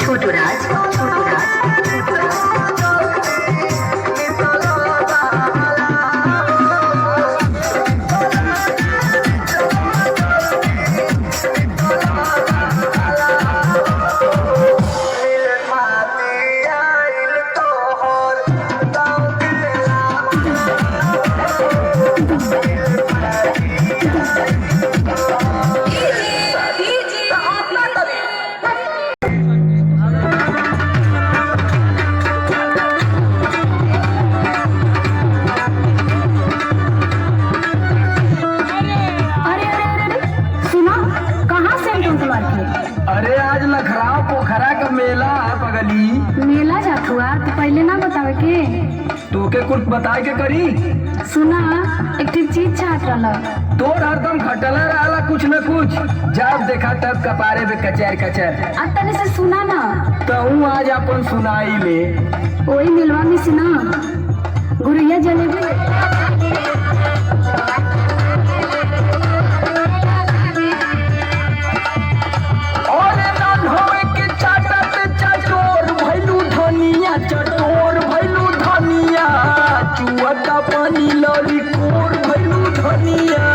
छोटू राज, छोटू राज, छोटू राज। अरे आज लखराव पोखरा का मेला है पगली। मेला जात हुआ तो पहले ना बतावे के। तोके कुछ बताए के करी। सुना एक चीज चाहत रहा। तोर हरदम खटल रहा कुछ न कुछ, जब देखा तब कपारे पे कचर कचर। अब तने से सुना ना तो आज अपन सुनाई ले। वही मिलवा में से ना गुड़िया जलेबी चटोर भैलू धनिया, चुअता पानी लड़ी कोर भैलू धनिया।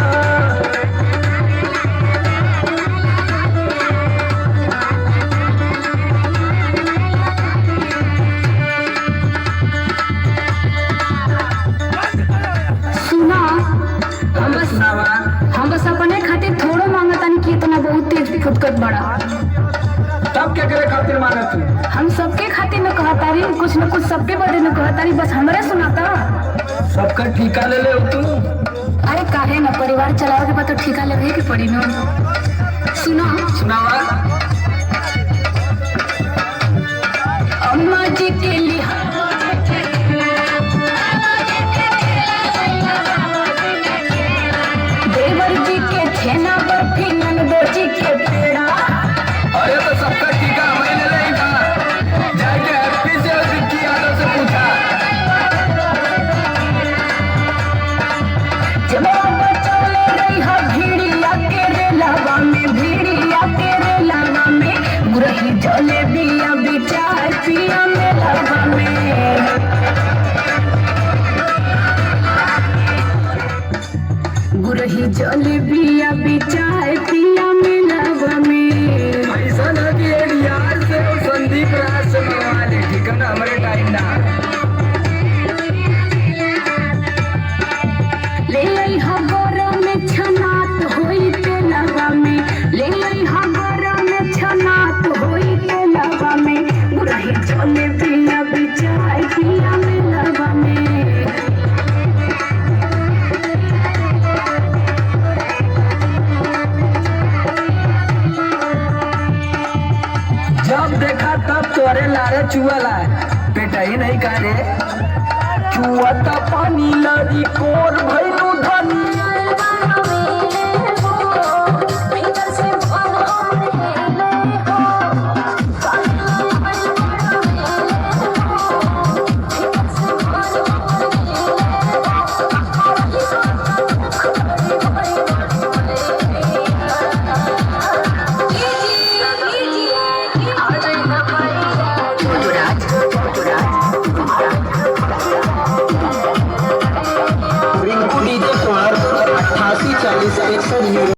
सुना हम बस अपने खातिर थोड़ो मांगतानी कि इतना बहुत तेज फुटकत बड़ा। तब क्या करे खातिर मांगत तू? हम सबके खातिर न कहतारी, कुछ न कुछ सबके बदे न कहतारी, बस हमरे सुनाता। सबका ठिका ले ले तू। अरे काहे न, परिवार चलावे के बाद तो ठिका लेवे के पड़ी न। सुनावा। अम्मा जी के लिए देवर जी के छेना बर्फी, नंदो जी के पेड़ा। अरे तो सबका टीका हमें ले लेगा। जाके हैप्पी से विक्की यादव से पूछा। जब बचौले रही है भीड़िया के रे लावा में, भीड़िया के रे लावा में, गुरही जले बिया बिचार पिया में लावा में, गुरही जले बिया बिचार पिया में लावा में। ऐसा ना कि यार से संदीप राज से मंगवा ले, ठीक है ना? हमारे टाइम ना ले लई हगर में छनात होई ते लवा में, ले लई हगर में छनात होई ते लवा में, गुरही चले पिया बिचाई पिया में लवा में। जब देखा तब तोरे लारे चुअला, बेटा ही नहीं करे। चुअता पानी लड़ी कोर भैलू धनिया। रिंकू डीजे कुमार 88 40 61।